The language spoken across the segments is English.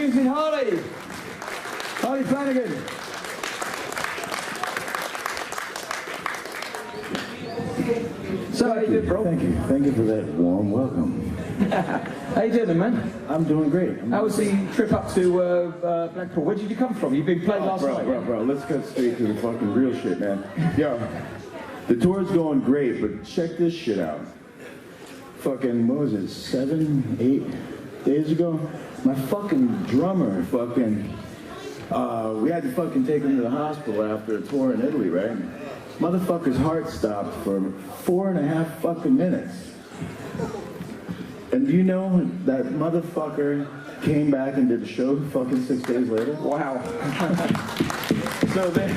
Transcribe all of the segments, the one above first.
introducing Harley. Harley Flanagan. So how you doing, bro? Thank you for that warm welcome. How you doing, man? I'm doing great. How was the trip up to Blackpool? Where did you come from? You've been playing last night. Bro, let's cut straight to the fucking real shit, man. Yo, the tour's going great, but check this shit out. Fucking, what was it, 7, 8 days ago? My fucking drummer we had to fucking take him to the hospital after a tour in Italy, right? Motherfucker's heart stopped for 4.5 fucking minutes. And do you know that motherfucker came back and did the show fucking 6 days later? Wow. So then,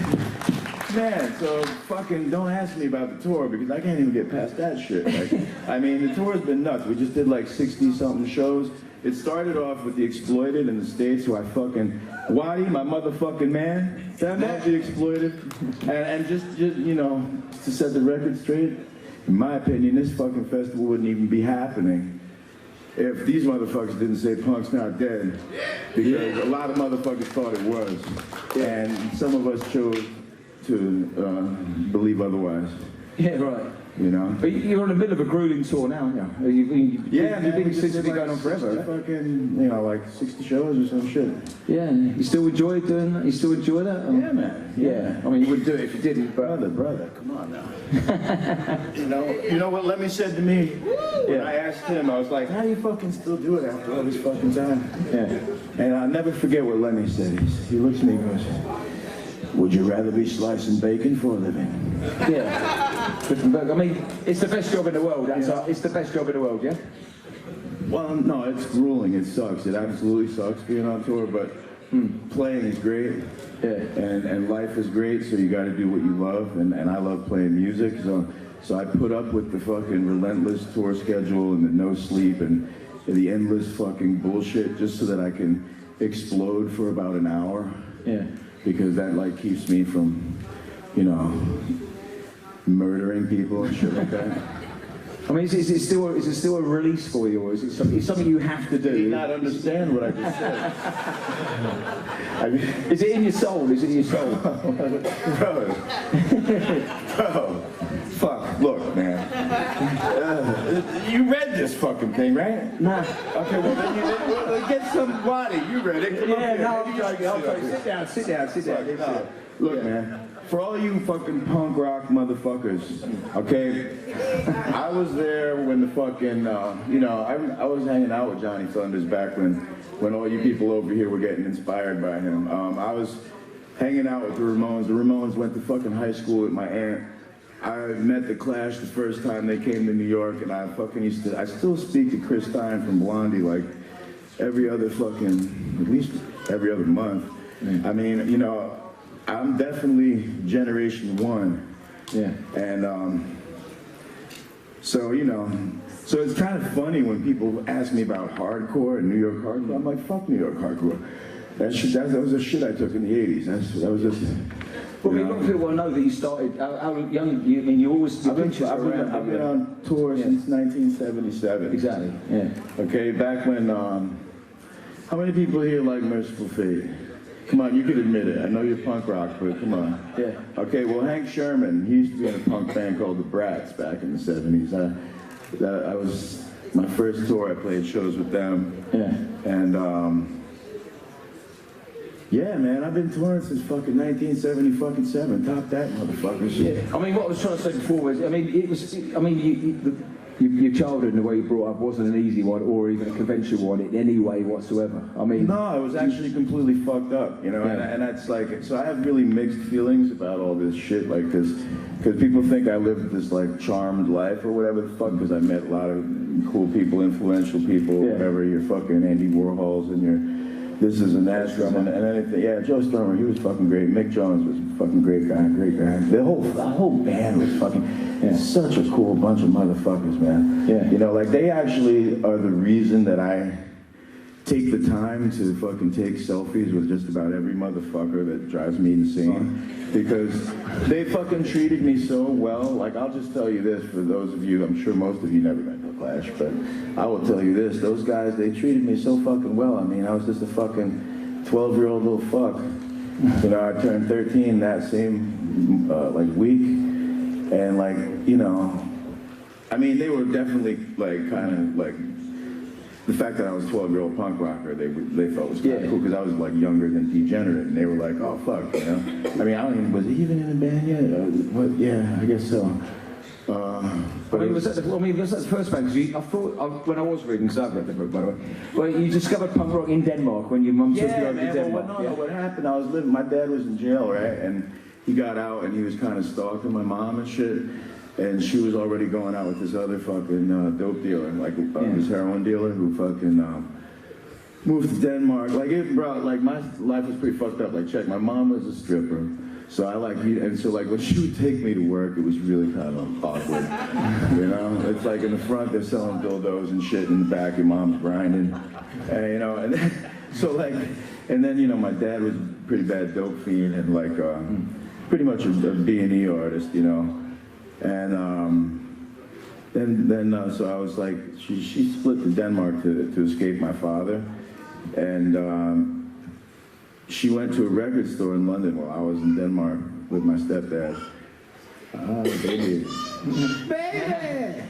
man, so fucking don't ask me about the tour because I can't even get past that shit. Like, I mean, the tour's been nuts. We just did like 60-something shows. It started off with The Exploited in the States, who I fucking, Waddy, my motherfucking man, love The Exploited. And just, you know, to set the record straight, in my opinion, this fucking festival wouldn't even be happening if these motherfuckers didn't say punk's not dead, because a lot of motherfuckers thought it was, and some of us chose to believe otherwise. Yeah, right. You know? But you're in the middle of a grueling tour now, aren't you? You've been since it's been going on forever, right? Fucking, you know, like 60 shows or some shit. Yeah, you still enjoy doing that? You still enjoy that? Yeah, man. Yeah. I mean, you wouldn't do it if you didn't, but... Brother, come on now. You know what Lemmy said to me? When I asked him, I was like, how do you fucking still do it after all this fucking time? Yeah. And I'll never forget what Lemmy said. He looks at me and goes, would you rather be slicing bacon for a living? Yeah. I mean, it's the best job in the world. It's the best job in the world, yeah? Well, no, it's grueling. It sucks. It absolutely sucks being on tour, but playing is great. Yeah. And life is great, so you got to do what you love, and I love playing music, so I put up with the fucking relentless tour schedule and the no sleep and the endless fucking bullshit just so that I can explode for about an hour. Yeah. Because that like keeps me from, you know, murdering people and shit like that. I mean, is it still a release for you, or is it something you have to do? You did not understand what I just said. I mean, is it in your soul? Is it in your soul? Bro, fuck, look, man. You read this fucking thing, right? Nah. Okay, well then you get some body. You read it. Come I'm joking. Sit down. Look, man. For all you fucking punk rock motherfuckers, okay? I was there when the fucking, you know, I was hanging out with Johnny Thunders back when all you people over here were getting inspired by him. I was hanging out with the Ramones. The Ramones went to fucking high school with my aunt. I met the Clash the first time they came to New York, and I still speak to Chris Stein from Blondie like every other fucking, at least every other month. I mean, you know, I'm definitely Generation 1. Yeah. And so, you know, so it's kind of funny when people ask me about hardcore and New York hardcore. I'm like, fuck New York hardcore. That was the shit I took in the 80s. That was just... Well, a lot of people know that you started, how young, you always... I've been on tour since 1977. Exactly, yeah. Okay, back when, how many people here like Merciful Fate? Come on, you could admit it. I know you're punk rock, but come on. Yeah. Okay, well, Hank Sherman, he used to be in a punk band called the Brats back in the 70s. I was, my first tour, I played shows with them. Yeah. And, yeah, man, I've been touring since fucking 1977. Top that, motherfuckers. Yeah. I mean, what I was trying to say before was, I mean, your childhood and the way you brought up wasn't an easy one, or even a conventional one in any way whatsoever. I mean, no, it was actually completely fucked up, you know. Yeah. And that's like, so I have really mixed feelings about all this shit, like this, because people think I lived this like charmed life or whatever the fuck, because I met a lot of cool people, influential people, whatever. Your fucking Andy Warhols and your This Is a Nashville and anything. Yeah, Joe Strummer, he was fucking great. Mick Jones was a fucking great guy. The whole band was fucking. Such a cool bunch of motherfuckers, man. Yeah. You know, like they actually are the reason that I take the time to fucking take selfies with just about every motherfucker that drives me insane. Because they fucking treated me so well. Like, I'll just tell you this for those of you, I'm sure most of you never met Clash, but I will tell you this, those guys, they treated me so fucking well. I mean, I was just a fucking 12-year-old little fuck. You know, I turned 13 that same, like, week, and, like, you know, I mean, they were definitely, like, kind of, like, the fact that I was a 12-year-old punk rocker, they felt was kind of cool, because I was, like, younger than Degenerate, and they were like, oh, fuck, you know? I mean, I don't even, was he even in the band yet? What? Yeah, I guess so. But was that the first band? Because I thought, when I was reading, because I've read the book, by the way, well, you discovered punk rock in Denmark when your mum took you over to Denmark. Well, no, what happened, I was living, my dad was in jail, right? And he got out and he was kind of stalking my mom and shit. And she was already going out with this other fucking dope dealer, like this heroin dealer who fucking moved to Denmark. Like, it brought, like, my life was pretty fucked up. Like, check, my mom was a stripper. So I like, and so like when she would take me to work, it was really kind of awkward, you know? It's like in the front they're selling dildos and shit, in the back your mom's grinding, and you know, and then, so like, and then, you know, my dad was a pretty bad dope fiend and like pretty much a B&E artist, you know? And then so I was like, she split to Denmark to escape my father, and she went to a record store in London while I was in Denmark with my stepdad. Oh, baby. Baby!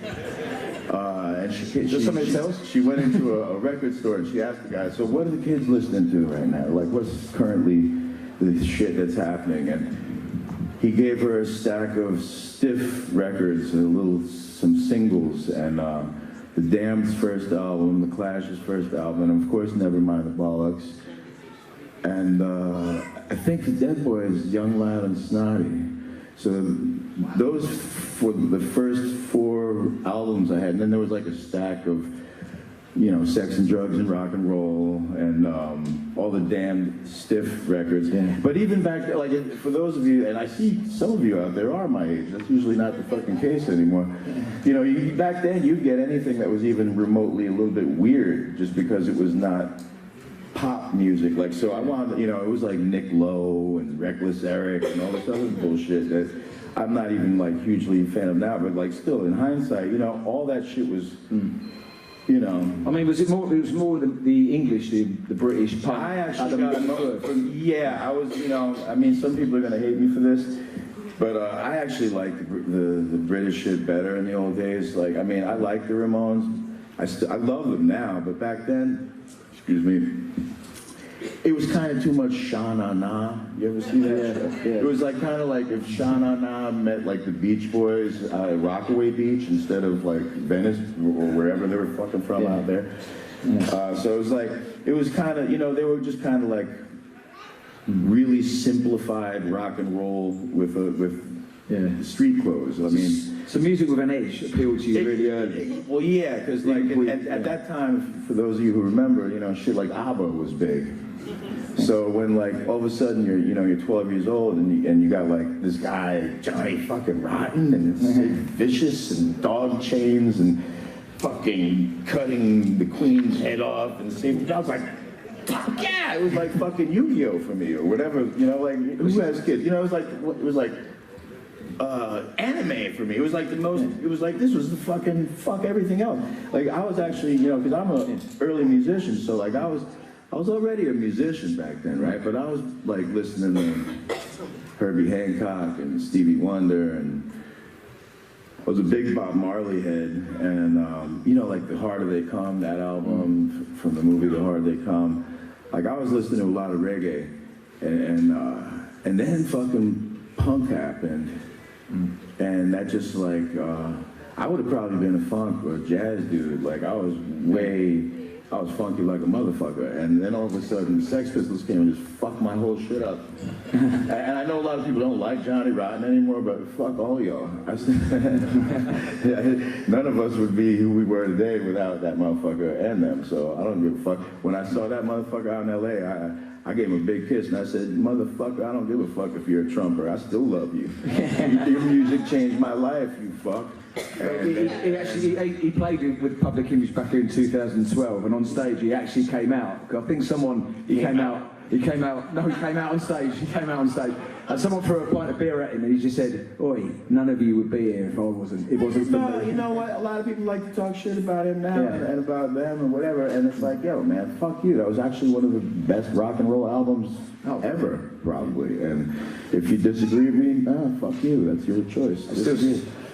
And she went into a record store and she asked the guy, so what are the kids listening to right now? Like, what's currently the shit that's happening? And he gave her a stack of Stiff records and some singles, and the Damned's first album, the Clash's first album, and of course Nevermind the Bollocks. And I think the Dead Boys, Young, Loud, and Snotty. So those were the first 4 albums I had. And then there was like a stack of, you know, Sex and Drugs and Rock and Roll and all the damned Stiff records. Yeah. But even back then, like, for those of you, and I see some of you out there are my age. That's usually not the fucking case anymore. You know, back then you'd get anything that was even remotely a little bit weird just because it was not pop music. Like, so I wanted, you know, it was like Nick Lowe and Reckless Eric and all this other bullshit that I'm not even like hugely a fan of now, but like still in hindsight, you know, all that shit was, you know. I mean, it was more the English, the British punk. I actually got yeah, I was, you know, I mean, some people are gonna hate me for this, but I actually liked the British shit better in the old days. Like, I mean, I like the Ramones. I love them now, but back then, excuse me, it was kind of too much Sha-Na-Na. You ever see that? Yeah. It was like kind of like if Sha-Na-Na met like the Beach Boys at Rockaway Beach instead of like Venice or wherever they were fucking from out there. Yeah. So it was like, it was kind of, you know, they were just kind of like really simplified rock and roll with street clothes. I mean, so music with an edge appealed to you really early. Well, yeah, because like at that time, for those of you who remember, you know, shit like ABBA was big. So when like all of a sudden you're 12 years old and you got like this guy Johnny fucking Rotten and it's Vicious and Dog Chains and fucking cutting the Queen's head off and I was like, fuck yeah! It was like fucking Yu-Gi-Oh for me or whatever. You know, like who has kids? You know, it was like anime for me. It was like the most, it was like, this was the fucking fuck everything else. Like I was actually, you know, because I'm an early musician, so like I was already a musician back then, right? But I was like listening to Herbie Hancock and Stevie Wonder, and I was a big Bob Marley head, and you know, like The Harder They Come, that album from the movie The Harder They Come. Like I was listening to a lot of reggae, and then fucking punk happened. And that just like, I would have probably been a funk or a jazz dude. Like I was funky like a motherfucker. And then all of a sudden the Sex Pistols came and just fucked my whole shit up. And I know a lot of people don't like Johnny Rotten anymore, but fuck all y'all. None of us would be who we were today without that motherfucker and them. So I don't give a fuck. When I saw that motherfucker out in LA, I gave him a big kiss and I said, motherfucker, I don't give a fuck if you're a trumper. I still love you. Your music changed my life, you fuck. He played with Public Image back in 2012, and on stage he actually came out. I think he came out He came out. No, he came out on stage. He came out on stage. And someone threw a pint of beer at him, and he just said, "Oi, none of you would be here if I wasn't. It wasn't for No, me." you know what? A lot of people like to talk shit about him now Yeah. and about them and whatever, and it's like, yo, man, fuck you. That was actually one of the best rock and roll albums ever, probably. And if you disagree with me, fuck you. That's your choice.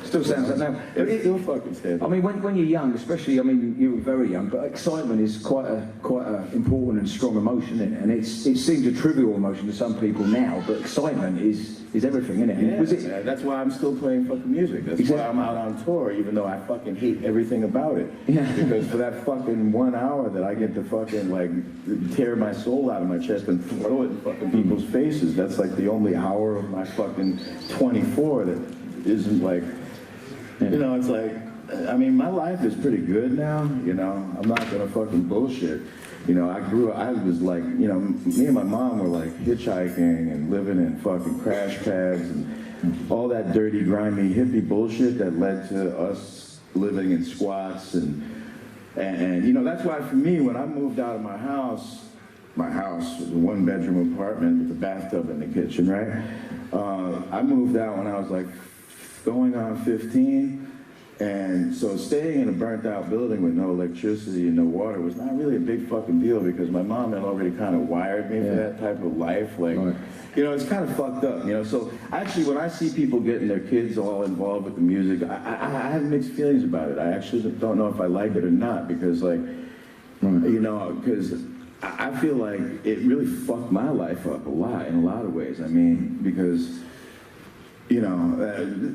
Still sounds like now. It still fucking stands. I mean, when you're young, especially, I mean, you were very young, but excitement is quite a important and strong emotion, isn't it? And it seems a trivial emotion to some people now, but excitement is everything, isn't it? Yeah, Was it? man, that's why I'm still playing fucking music. That's Exactly. why I'm out on tour, even though I fucking hate everything about it. Yeah. Because for that fucking 1 hour that I get to fucking like tear my soul out of my chest and throw it in fucking people's faces, that's like the only hour of my fucking 24 that isn't like, you know, it's like, I mean, my life is pretty good now, you know. I'm not gonna fucking bullshit. You know, I was like, you know, me and my mom were like hitchhiking and living in fucking crash pads and all that dirty, grimy, hippie bullshit that led to us living in squats and you know, that's why for me, when I moved out of my house was a 1-bedroom apartment with a bathtub in the kitchen, right? I moved out when I was like going on 15. And so staying in a burnt out building with no electricity and no water was not really a big fucking deal because my mom had already kind of wired me for that type of life. Like, you know, it's kind of fucked up, you know. So actually when I see people getting their kids all involved with the music, I have mixed feelings about it. I actually don't know if I like it or not because like, you know, because I feel like it really fucked my life up a lot in a lot of ways. I mean, because, you know,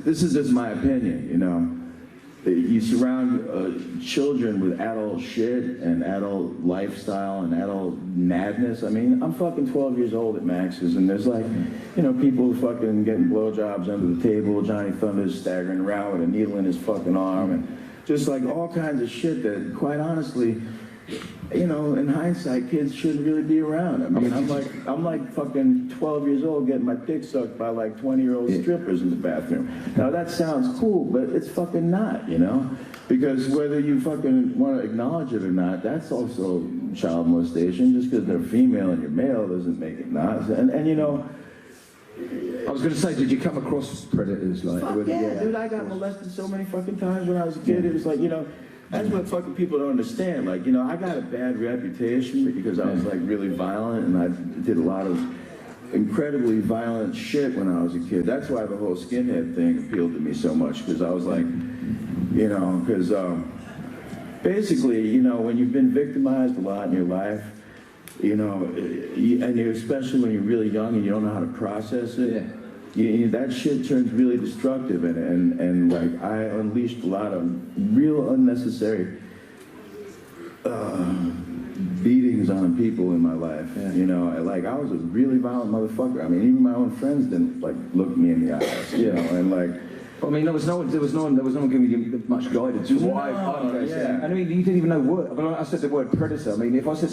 this is just my opinion, you know. You surround children with adult shit and adult lifestyle and adult madness. I mean, I'm fucking 12 years old at Max's, and there's like, you know, people fucking getting blowjobs under the table, Johnny Thunder's staggering around with a needle in his fucking arm, and just like all kinds of shit that, quite honestly, you know, in hindsight, kids shouldn't really be around. I mean, I'm like fucking 12 years old getting my dick sucked by like 20-year-old strippers in the bathroom. Now that sounds cool, but it's fucking not, you know? Because whether you fucking want to acknowledge it or not, that's also child molestation. Just because they're female and you're male doesn't make it not. And you know, I was going to say, did you come across predators like? Yeah, dude, I got molested so many fucking times when I was a kid. It was like, you know, that's what fucking people don't understand. Like, you know, I got a bad reputation because I was like really violent and I did a lot of incredibly violent shit when I was a kid. That's why the whole skinhead thing appealed to me so much, because I was like, you know, because basically, you know, when you've been victimized a lot in your life, you know, and you, especially when you're really young and you don't know how to process it, that shit turns really destructive, and like I unleashed a lot of real unnecessary beatings on people in my life. You know, like I was a really violent motherfucker. I mean, even my own friends didn't like look me in the eyes. You know, and like. I mean, there was no one giving you much guidance. I mean, you didn't even know what. I mean, I said the word predator. I mean, if I said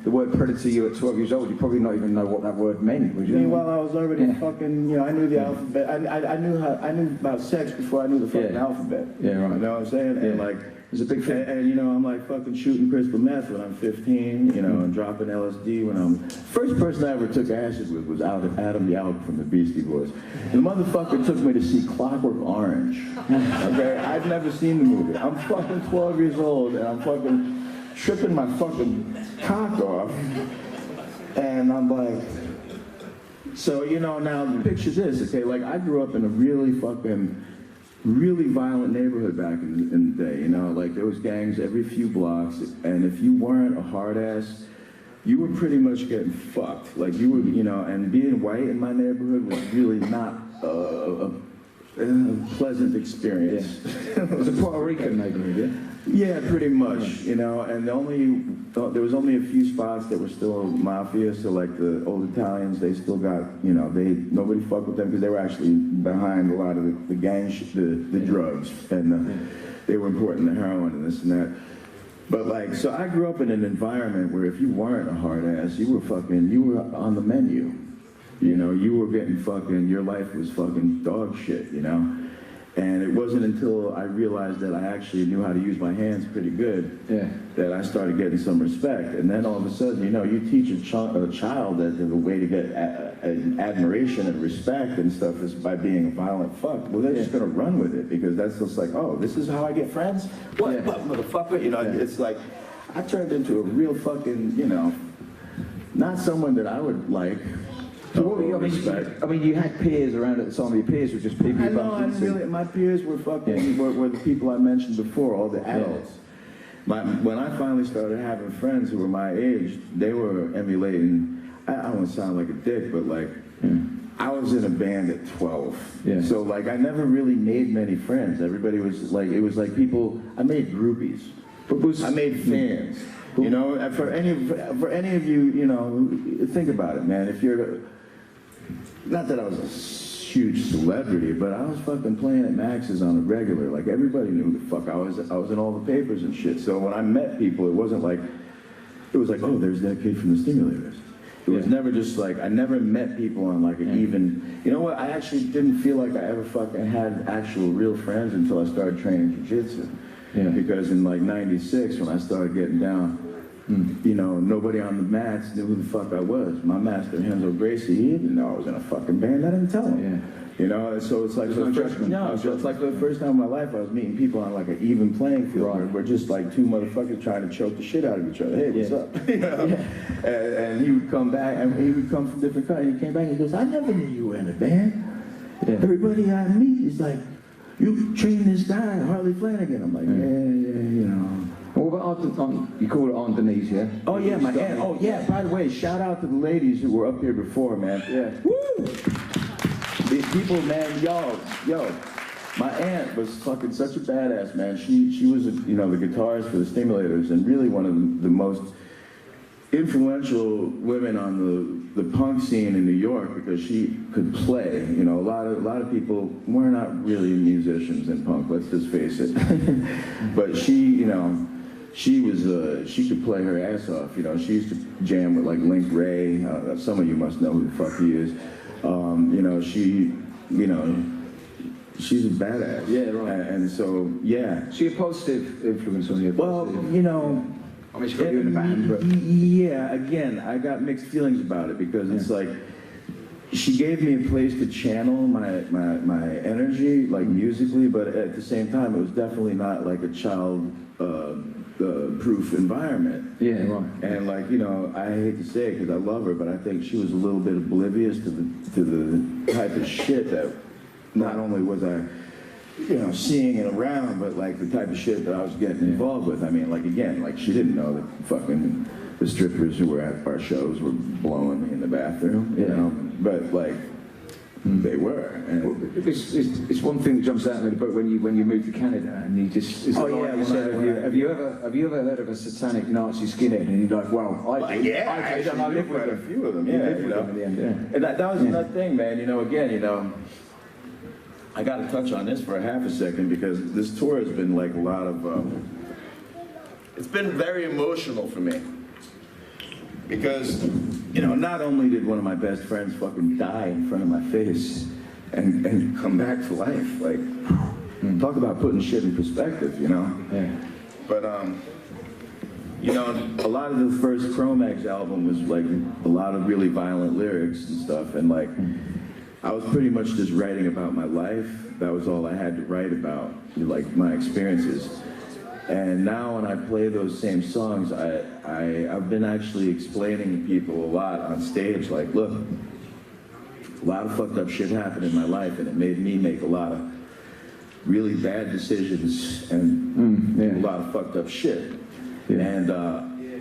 the word predator to you at 12 years old, you'd probably not even know what that word meant, would you? Meanwhile, I was already fucking, you know, I knew the alphabet. I knew about sex before I knew the fucking alphabet. Yeah, right. You know what I'm saying? And like, it's a big thing. And you know, I'm like fucking shooting crystal meth when I'm 15, you know, and dropping LSD when I'm... First person I ever took acid with was Adam Yauch from the Beastie Boys. And the motherfucker took me to see Clockwork Orange. Okay? I'd never seen the movie. I'm fucking 12 years old and I'm fucking tripping my fucking cock off. And I'm like... So, you know, now picture this, okay? Like, I grew up in a really violent neighborhood back in the day, you know, like there was gangs every few blocks, and if you weren't a hard ass, you were pretty much getting fucked. Like you were, you know, and being white in my neighborhood was really not a pleasant experience. It was a Puerto Rican neighborhood, Yeah, pretty much, you know, and there was only a few spots that were still mafia, so like the old Italians, they still got, you know, nobody fucked with them because they were actually behind a lot of the gang, the drugs, and they were importing the heroin and this and that. But like, so I grew up in an environment where if you weren't a hard ass, you were on the menu. You know, you were getting fucking, your life was fucking dog shit, you know? And it wasn't until I realized that I actually knew how to use my hands pretty good that I started getting some respect. And then all of a sudden, you know, you teach a child that the way to get admiration and respect and stuff is by being a violent fuck. Well, they're just going to run with it because that's just like, oh, this is how I get friends? What, motherfucker? You know, it's like, I turned into a real fucking, you know, not someone that I would like. I mean, you had peers around at the time. Your peers were just people you bumped into. My peers were fucking, were the people I mentioned before, all the adults. When I finally started having friends who were my age, they were emulating, I don't want to sound like a dick, but like, I was in a band at 12. So like, I never really made many friends. Everybody was like, it was like people, I made groupies. I made fans. You know, and for any of you, you know, think about it, man. If you're, not that I was a huge celebrity, but I was fucking playing at Max's on a regular. Like, everybody knew who the fuck I was. I was in all the papers and shit. So when I met people, it wasn't like, it was like, oh, there's that kid from the Stimulators. It was never just like, I never met people on like an even, you know what, I actually didn't feel like I ever fucking had actual real friends until I started training jiu-jitsu. Because in like 96, when I started getting down, you know, nobody on the mats knew who the fuck I was. My master, Henzo Gracie, he didn't know I was in a fucking band. I didn't tell him. You know, and so it's like, so it's like for the first time in my life, I was meeting people on like an even playing field. Where we're just like two motherfuckers trying to choke the shit out of each other. Hey, what's up? You know? And he would come back, and he would come from different countries. He came back and he goes, I never knew you were in a band. Everybody I meet is like, you train this guy, Harley Flanagan. I'm like, you know. What about you call it Aunt Denise, yeah? Oh yeah, my aunt. Oh yeah, by the way, shout out to the ladies who were up here before, man. Woo! These people, man, yo, my aunt was fucking such a badass, man. She was, you know, the guitarist for the Stimulators and really one of the most influential women on the punk scene in New York because she could play. You know, a lot of people were not really musicians in punk. Let's just face it. But she, you know, she could play her ass off. You know, she used to jam with like Link Ray. Some of you must know who the fuck he is. You know, she's a badass. Yeah, right. And so, yeah. She a positive influence on you? Well, you know. I mean, she got you in the band, but... Yeah, again, I got mixed feelings about it because it's like, she gave me a place to channel my energy, like musically, but at the same time, it was definitely not like a child-proof environment. Yeah, right. And like, you know, I hate to say it because I love her, but I think she was a little bit oblivious to the type of shit that not only was I, you know, seeing it around, but like the type of shit that I was getting involved with. I mean, like again, like she didn't know that fucking the strippers who were at our shows were blowing me in the bathroom, you know, but like they were. And it's one thing that jumps out in the book when you moved to Canada and you just have you ever heard of a satanic Nazi skinhead and you're like, well, I live with a few of them, and that was another thing, man. You know, again, you know. I got to touch on this for a half a second because this tour has been like a lot of, it's been very emotional for me. Because, you know, not only did one of my best friends fucking die in front of my face and come back to life, like, talk about putting shit in perspective, you know? But, you know, a lot of the first Cro-Mags album was like a lot of really violent lyrics and stuff, and like, I was pretty much just writing about my life. That was all I had to write about, like my experiences. And now when I play those same songs, I've been actually explaining to people a lot on stage, like, look, a lot of fucked up shit happened in my life and it made me make a lot of really bad decisions and a lot of fucked up shit. And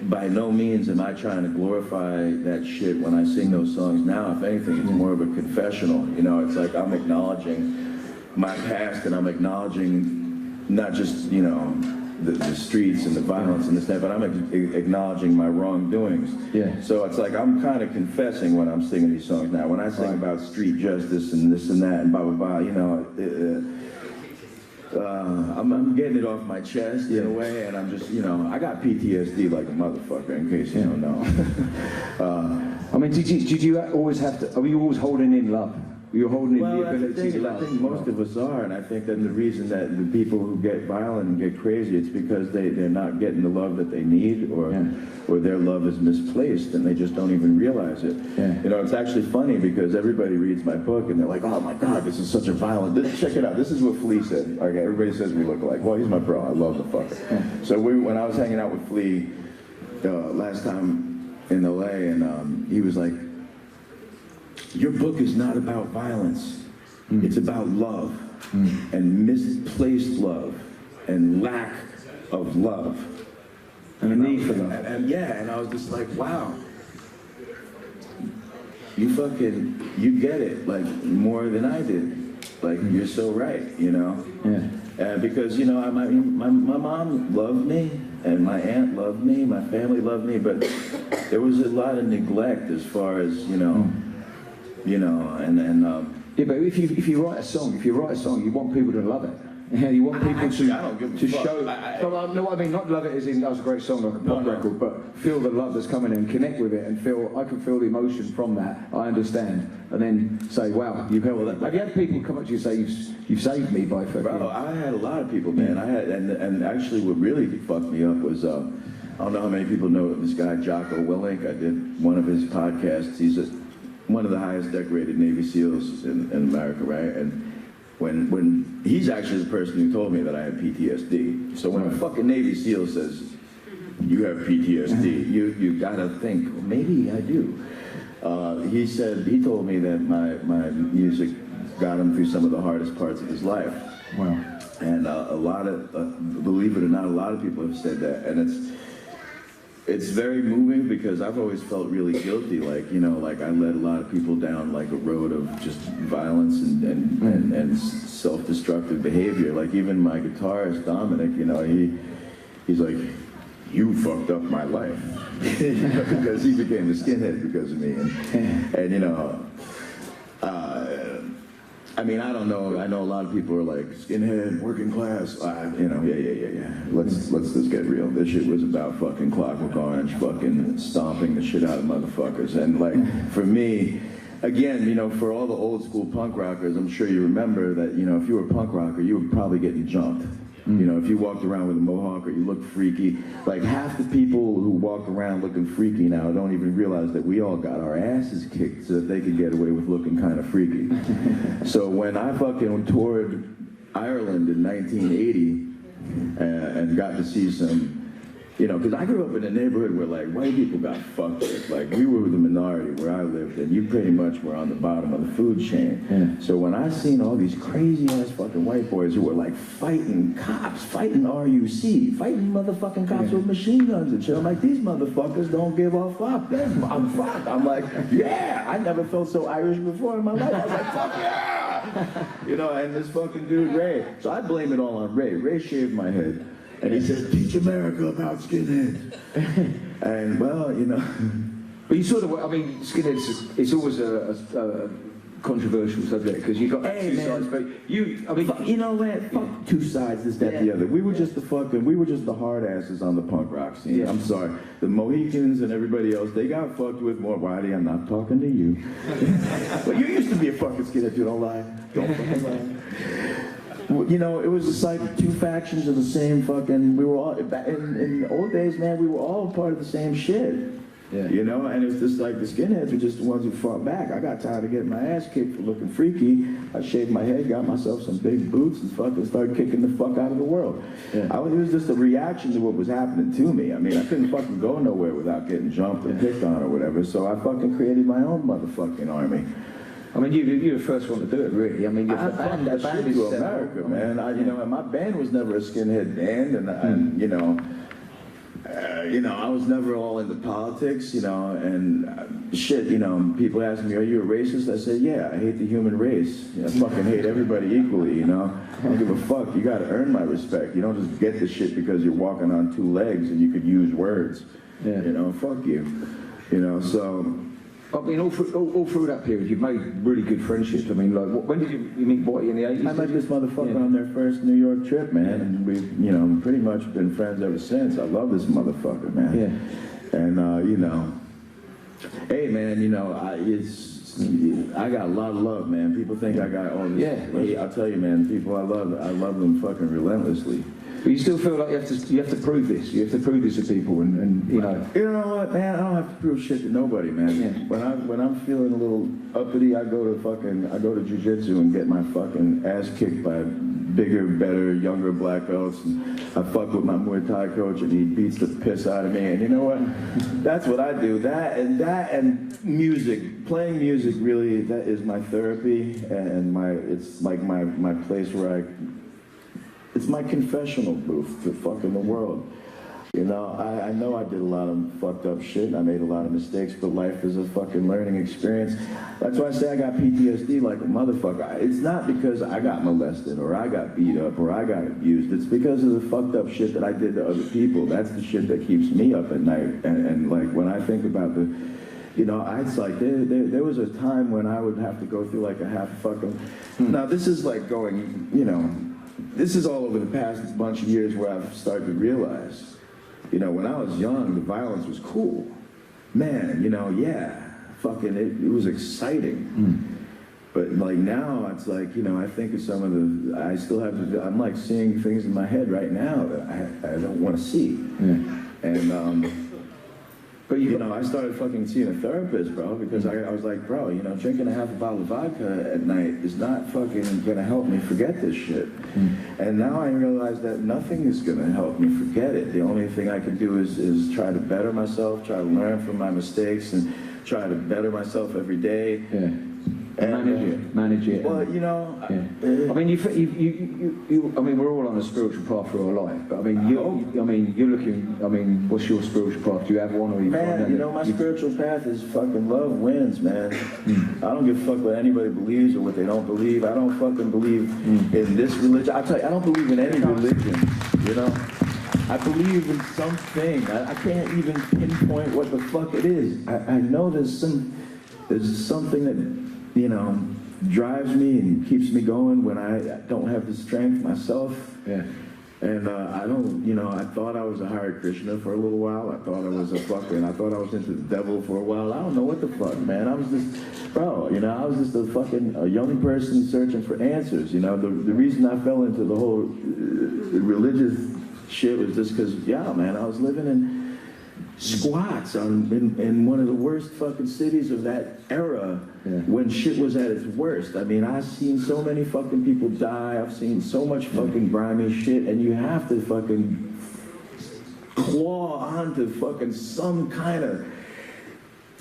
by no means am I trying to glorify that shit when I sing those songs now. If anything, it's more of a confessional. You know, it's like I'm acknowledging my past and I'm acknowledging not just, you know, the streets and the violence and this, that, but I'm acknowledging my wrongdoings. So it's like I'm kind of confessing when I'm singing these songs now. When I sing about street justice and this and that and blah, blah, blah, you know, I'm getting it off my chest in a way, and I'm just, you know, I got PTSD like a motherfucker, in case you don't know. I mean, did you always have to, are you always holding in love? You're holding in the Well, that's the ability thing, to I love. think most of us are, and I think that the reason that the people who get violent and get crazy, it's because they're not getting the love that they need, or their love is misplaced, and they just don't even realize it. Yeah. You know, it's actually funny because everybody reads my book, and they're like, oh my God, this is such a violent... Check it out, this is what Flea said. Okay, everybody says we look alike. Well, he's my bro, I love the fucker. Yeah. So when I was hanging out with Flea last time in LA, and he was like, your book is not about violence. It's about love and misplaced love and lack of love. And a need for love. And I was just like, wow. You get it, like, more than I did. Like, you're so right, you know? Yeah. Because, you know, my mom loved me, and my aunt loved me, my family loved me, but there was a lot of neglect as far as, you know, Yeah, but if you write a song, you want people to love it. Yeah, you want people to show. No, I mean, not love it as in that was a great song, like a pop record, but feel the love that's coming in, connect with it, and I can feel the emotion from that. I understand, and then say, wow, you've held that. Have you had people come up to you and say, you've saved me by fucking? Bro, I had a lot of people, man. I had, and actually, what really fucked me up was. I don't know how many people know this guy, Jocko Willink. I did one of his podcasts. He's one of the highest decorated Navy SEALs in America, right? And when he's actually the person who told me that I had PTSD. So when a fucking Navy SEAL says, you have PTSD, you gotta think, well, maybe I do. He told me that my music got him through some of the hardest parts of his life. Wow. And a lot of, believe it or not, a lot of people have said that. And it's very moving because I've always felt really guilty, like, you know, like I led a lot of people down like a road of just violence and self-destructive behavior. Like even my guitarist, Dominic, you know, he's like, you fucked up my life. Because he became a skinhead because of me. And you know, I mean, I don't know. I know a lot of people are like, skinhead, working class. You know, yeah. Let's just get real. This shit was about fucking Clockwork Orange, fucking stomping the shit out of motherfuckers. And like, for me, again, you know, for all the old school punk rockers, I'm sure you remember that, you know, if you were a punk rocker, you were probably getting jumped. You know, if you walked around with a mohawk or you looked freaky, like half the people who walk around looking freaky now don't even realize that we all got our asses kicked so that they could get away with looking kind of freaky. So when I fucking toured Ireland in 1980 and got to see some, you know, because I grew up in a neighborhood where like white people got fucked with. Like we were the minority where I lived, and you pretty much were on the bottom of the food chain. Yeah. So when I seen all these crazy ass fucking white boys who were like fighting cops, fighting RUC, fighting motherfucking cops with machine guns and shit, I'm like, these motherfuckers don't give a fuck. I'm fucked. I'm like, yeah, I never felt so Irish before in my life. I was like, fuck yeah! You know, and this fucking dude Ray. So I blame it all on Ray. Ray shaved my head. And he said, teach America about skinheads. And, well, you know. But you sort of, I mean, skinheads, it's always a controversial subject, because you've got two sides. But you know what? Fuck two sides, this, that, the other. We were just the hard asses on the punk rock scene. Yeah. I'm sorry. The Mohicans and everybody else, they got fucked with more. Whitey, I'm not talking to you. But you used to be a fucking skinhead, you don't lie. Don't fucking lie. You know, it was just like two factions of the same fucking, we were all, in the old days, man, we were all part of the same shit. Yeah. You know, and it's just like the skinheads were just the ones who fought back. I got tired of getting my ass kicked for looking freaky. I shaved my head, got myself some big boots, and fucking started kicking the fuck out of the world. Yeah. It was just a reaction to what was happening to me. I mean, I couldn't fucking go nowhere without getting jumped and picked on or whatever, so I fucking created my own motherfucking army. I mean, you're the first one to do it, really. I mean, the band is America, man. You know, and my band was never a skinhead band, and you know, I was never all into politics, you know, and shit, you know, people ask me, are you a racist? I said, yeah, I hate the human race. You know, I fucking hate everybody equally, you know. I don't give a fuck. You gotta earn my respect. You don't just get the shit because you're walking on two legs and you could use words. Yeah. You know, fuck you. You know, so. I mean, all through that period, you've made really good friendships. I mean, like, when did you meet Whitey in the 80s? I met this motherfucker on their first New York trip, man, and we've, you know, pretty much been friends ever since. I love this motherfucker, man. Yeah. And, you know, hey, man, you know, it's I got a lot of love, man. People think I got all this hate. I'll tell you, man, people I love them fucking relentlessly. But you still feel like you have to prove this. You have to prove this to people, and you know. You know what, man? I don't have to prove shit to nobody, man. Yeah. When I'm feeling a little uppity, I go to jiu-jitsu and get my fucking ass kicked by bigger, better, younger black belts. And I fuck with my Muay Thai coach, and he beats the piss out of me. And you know what? That's what I do. That and music, playing music, really, that is my therapy, and it's like my place where it's my confessional booth to fucking the world. You know, I know I did a lot of fucked up shit. I made a lot of mistakes, but life is a fucking learning experience. That's why I say I got PTSD like a motherfucker. It's not because I got molested or I got beat up or I got abused. It's because of the fucked up shit that I did to other people. That's the shit that keeps me up at night. And like when I think about you know, it's like there was a time when I would have to go through like a half fucking. Now this is like going, you know, this is all over the past bunch of years where I've started to realize, you know, when I was young, the violence was cool. Man, you know, fucking, it was exciting. But like now, it's like, you know, I think of some of I still have I'm like seeing things in my head right now that I don't want to see. And, but you know, I started fucking seeing a therapist, bro, because I was like, bro, you know, drinking a half a bottle of vodka at night is not fucking gonna help me forget this shit. And now I realize that nothing is gonna help me forget it. The only thing I can do is try to better myself, try to learn from my mistakes, and try to better myself every day. And manage it. Well, you know, I mean, I mean, we're all on a spiritual path through our life, but I mean, you're looking. I mean, what's your spiritual path? Do you have one, or you? Man, you know, my spiritual path is fucking love wins, man. I don't give a fuck what anybody believes or what they don't believe. I don't fucking believe in this religion. I tell you, I don't believe in any religion. You know, I believe in something. I can't even pinpoint what the fuck it is. I know there's something that, you know, drives me and keeps me going when I don't have the strength myself. And I don't, you know, I thought I was a Hare Krishna for a little while. I thought I was I thought I was into the devil for a while. I don't know what the fuck, man. I was just, bro, you know, I was just a young person searching for answers. You know, the reason I fell into the whole religious shit was just because, man, I was living in squats in one of the worst fucking cities of that era when shit was at its worst. I mean, I've seen so many fucking people die. I've seen so much fucking grimy shit, and you have to fucking claw onto fucking some kind of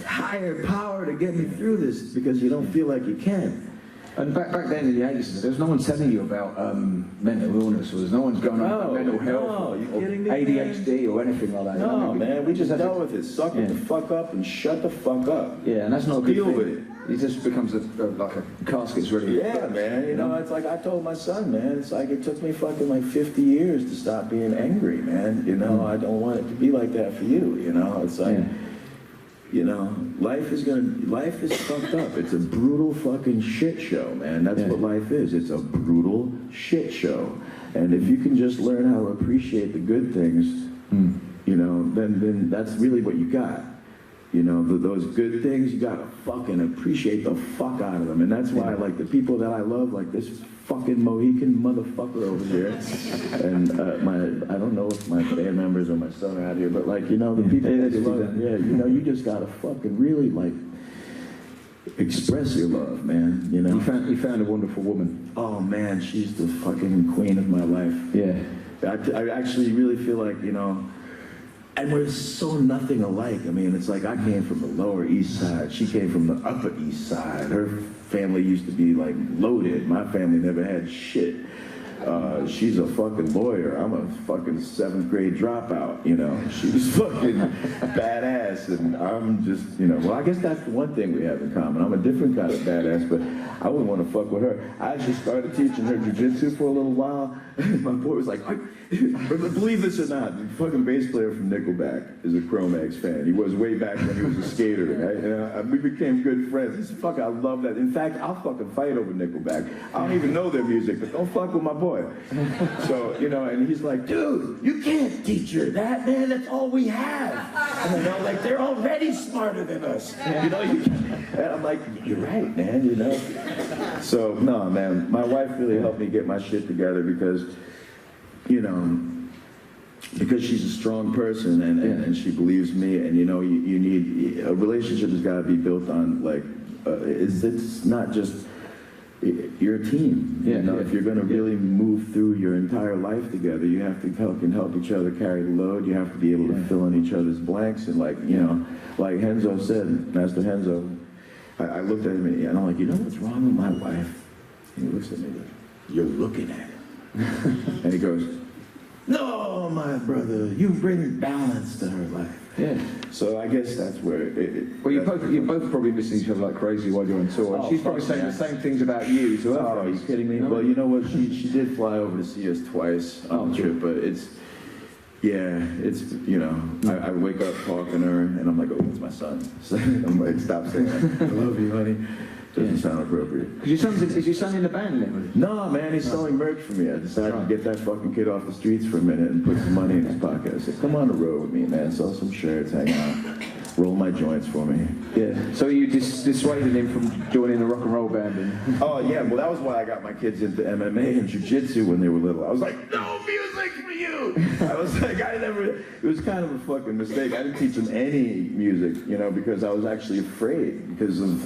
higher power to get me through this because you don't feel like you can. And back then in the 80s, there was no one telling you about mental illness, or there's no one's going on about mental health, or ADHD, or anything like that. No, man, we just dealt with it. Suck it the fuck up and shut the fuck up. Yeah, and that's not a good Deal thing. with it. It just becomes like a casket's ready. Yeah, man, you know, it's like I told my son, man, it's like it took me fucking like 50 years to stop being angry, man. You know, I don't want it to be like that for you, you know? It's like... You know, life is fucked up. It's a brutal fucking shit show, man. That's what life is. It's a brutal shit show. And if you can just learn how to appreciate the good things, you know, then that's really what you got. You know, those good things, you gotta fucking appreciate the fuck out of them. And that's why, like, the people that I love, like this fucking Mohican motherfucker over here, and I don't know if my band members or my son are out here, but like, you know, the people that you love, you know, you just gotta fucking really, like, express your love, man, you know. You found a wonderful woman. Oh, man, she's the fucking queen of my life. Yeah. I actually really feel like, you know, and we're so nothing alike. I mean, it's like I came from the Lower East Side. She came from the Upper East Side. Her family used to be, like, loaded. My family never had shit. She's a fucking lawyer. I'm a fucking 7th grade dropout, you know. She's fucking badass, and I'm just, you know, well, I guess that's the one thing we have in common. I'm a different kind of badass, but I wouldn't want to fuck with her. I actually started teaching her jiu-jitsu for a little while. My boy was like, believe this or not, the fucking bass player from Nickelback is a Cro-Mags fan. He was way back when he was a skater, right? And we became good friends. He said, fuck, I love that. In fact, I'll fucking fight over Nickelback. I don't even know their music, but don't fuck with my boy. boy. So, you know, and he's like, dude, you can't teach her that, man. That's all we have. And you know, like, they're already smarter than us. You know, and I'm like, you're right, man, you know. So, no, man, my wife really helped me get my shit together because, you know, because she's a strong person and she believes me, and you know, you need, a relationship has got to be built on, like, it's not just, you're a team. You know, if you're going to really move through your entire life together, you have to help each other carry the load. You have to be able to fill in each other's blanks. And like, you know, like Henzo said, Master Henzo, I looked at him and I'm like, you know what's wrong with my wife? And he looks at me like, you're looking at it. And he goes, no, my brother, you bring balance to her life. Yeah. So I guess that's where well, you're both probably missing each other like crazy while you're on tour. And she's probably saying the same things about you to her. Oh, are you kidding me? Well, you know what? She did fly over to see us twice on the trip, but it's, you know, I wake up talking to her, and I'm like, oh, it's my son. So I'm like, stop saying that. I love you, honey. Doesn't sound appropriate. Is your son in the band then? No, man, he's selling merch for me. I decided to get that fucking kid off the streets for a minute and put some money in his pocket. I said, come on the road with me, man. Sell some shirts, hang out, roll my joints for me. Yeah. So you dissuaded him from joining the rock and roll band? And... Oh, yeah. Well, that was why I got my kids into MMA and jiu-jitsu when they were little. I was like, no music for you! I was like, it was kind of a fucking mistake. I didn't teach them any music, you know, because I was actually afraid because of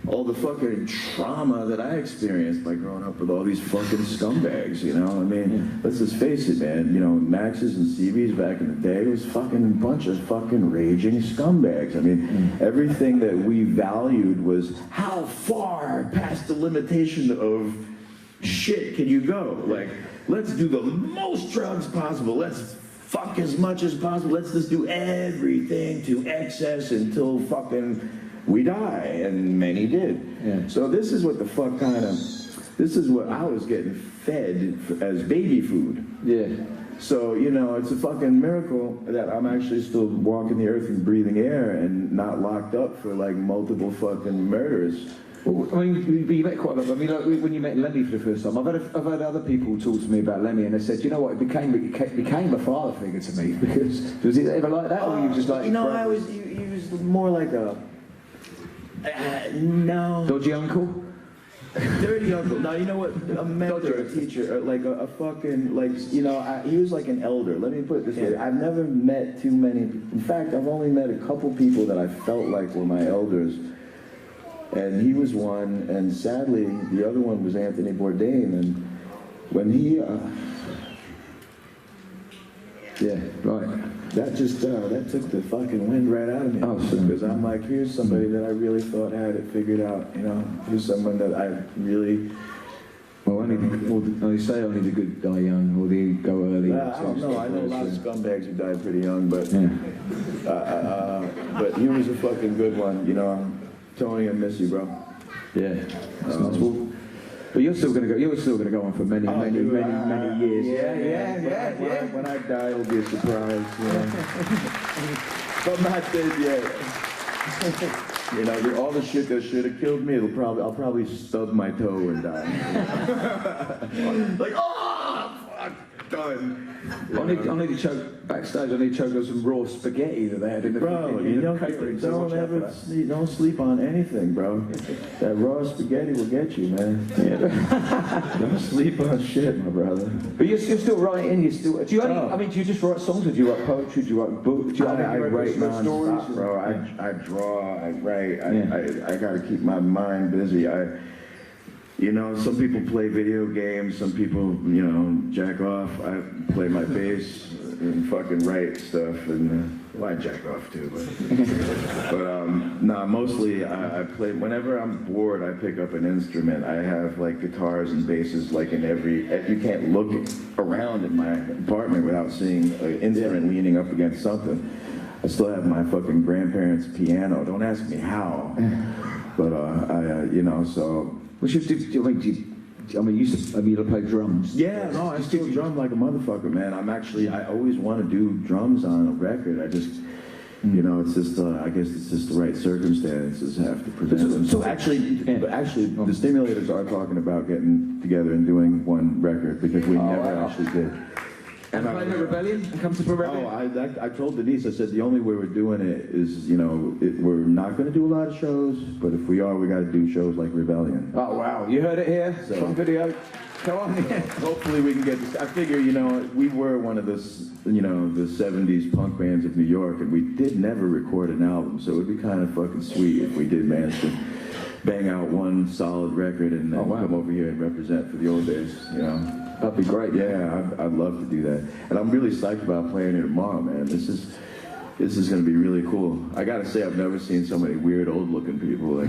all the fucking trauma that I experienced by growing up with all these fucking scumbags, you know? I mean, let's just face it, man. You know, Max's and CB's back in the day was fucking a bunch of fucking raging scumbags. I mean, everything that we valued was how far past the limitation of shit can you go? Like, let's do the most drugs possible. Let's fuck as much as possible. Let's just do everything to excess until fucking we die, and many did. Yeah. So this is what the fuck this is what I was getting fed as baby food. Yeah. So, you know, it's a fucking miracle that I'm actually still walking the earth and breathing air and not locked up for like multiple fucking murders. Well, I mean, you met quite a lot. I mean, like, when you met Lemmy for the first time, I've had other people talk to me about Lemmy, and they said, you know what, it became a father figure to me. Because was it ever like that, or were you just like? You know, he was more like a. No. Dodgy uncle? Dirty uncle. No, you know what? A mentor, a teacher, like a fucking, like, you know, he was like an elder. Let me put it this way. I've never met too many. In fact, I've only met a couple people that I felt like were my elders. And he was one, and sadly, the other one was Anthony Bourdain. And when he, yeah, right. That just, that took the fucking wind right out of me. Oh, because I'm like, here's somebody that I really thought had it figured out, you know? Here's someone that I really... Well, they say only the good die young, or they go early. I don't know. I know a lot of scumbags who died pretty young, but... but he was a fucking good one, you know? Tony, I miss you, bro. Yeah. That's nice. But you're still going to go on for many years. Yeah. When I die, it'll be a surprise. But I'm not dead yet. You know, all the shit that should have killed me, I'll probably stub my toe and die. Like, oh, fuck, done. I need to choke backstage. I need to choke on some raw spaghetti that they had in the don't sleep on anything, bro. That raw spaghetti will get you, man. Yeah. Don't sleep on shit, my brother. But you're still writing. Do you just write songs, or do you write poetry? Do you write books? I write non-stop, bro. I draw. I write. I gotta keep my mind busy. You know, some people play video games, some people, you know, jack off. I play my bass and fucking write stuff, and I jack off too. But mostly I play. Whenever I'm bored, I pick up an instrument. I have like guitars and basses, like in every. You can't look around in my apartment without seeing an instrument leaning up against something. I still have my fucking grandparents' piano. Don't ask me how, but you know, so. You used to play drums. Yeah, no, I still drum like a motherfucker, man. I always want to do drums on a record. You know, it's just, I guess it's just the right circumstances have to present them. So actually, the Stimulators are talking about getting together and doing one record because we never actually did. And play the Rebellion and come to Rebellion? Oh, I told Denise, I said the only way we're doing it is, you know, we're not going to do a lot of shows, but if we are, we got to do shows like Rebellion. Oh, wow. You heard it here from video. Come on. Hopefully we can get this. I figure, you know, we were one of the, you know, the 70s punk bands of New York, and we did never record an album, so it would be kind of fucking sweet if we did manage to bang out one solid record and then come over here and represent for the old days, you know. That'd be great. Yeah, I'd love to do that. And I'm really psyched about playing here tomorrow, man. This is going to be really cool. I got to say, I've never seen so many weird, old-looking people. Like,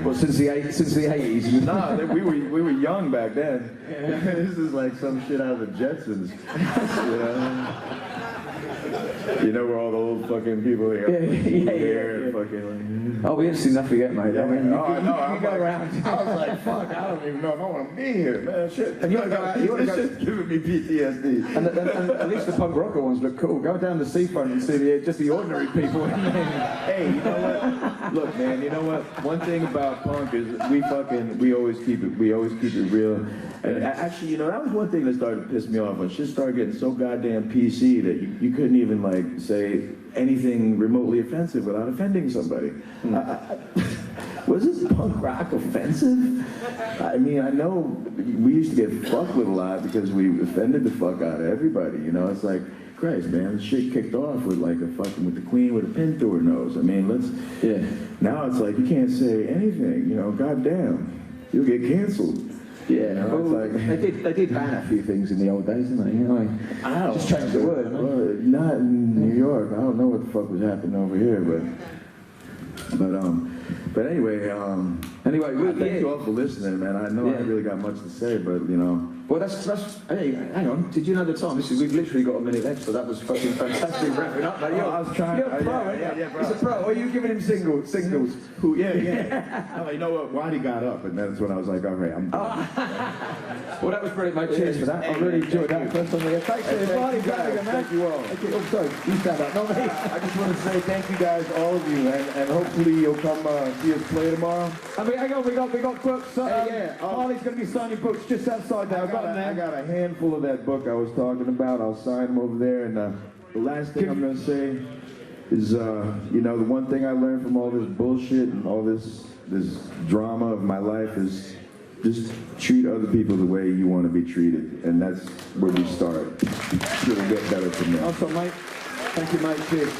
well, since the 80s? No, we were young back then. This is like some shit out of the Jetsons. You know? You know where all the old fucking people here? Yeah. Fucking. Oh, we haven't seen nothing yet, mate. Yeah. I mean, you go around. I was like, fuck, I don't even know if I want to be here, man. Shit. And you want to go out? You want to go? This shit's giving me PTSD. And at least the punk rocker ones look cool. Go down the seafront and see just the ordinary people. Hey, you know what? Look, man. You know what? One thing about punk is we always keep it real. And actually, you know, that was one thing that started to piss me off when shit started getting so goddamn PC that you couldn't even like say anything remotely offensive without offending somebody. Was this punk rock offensive? I mean, I know we used to get fucked with a lot because we offended the fuck out of everybody. You know, it's like, Christ, man, shit kicked off with like with the Queen with a pin through her nose. I mean, now it's like you can't say anything. You know, goddamn, you'll get canceled. Yeah, you know, well, like, they did ban a few things in the old days, didn't they? You know, just changed the word. Well, not in New York. I don't know what the fuck was happening over here, but anyway, thank you all for listening, man. I know I haven't really got much to say, but you know. Well, that's. Hey, hang on. Did you know the time? We've literally got a minute left, so that was fucking fantastic wrapping up. Mate. I was trying. You're a pro, yeah, bro. He's a pro. Are you giving him signals? Who? Yeah. Oh, you know what? Waddy got up, and that's when I was like, all right, I'm done. Well, that was brilliant, mate. Cheers for that. I really enjoyed that. First on the Thanks for inviting man. Thank you all. Oh, sorry. You stand up, not me. I just want to say thank you guys, all of you, and hopefully you'll come see us play tomorrow. I mean, hang on, we got books. Harley's going to be signing books just outside there. I got a handful of that book I was talking about. I'll sign them over there. And the last thing I'm going to say is, you know, the one thing I learned from all this bullshit and all this drama of my life is just treat other people the way you want to be treated. And that's where we start. It'll get better from there. Awesome, mate. Thank you, mate. Cheers.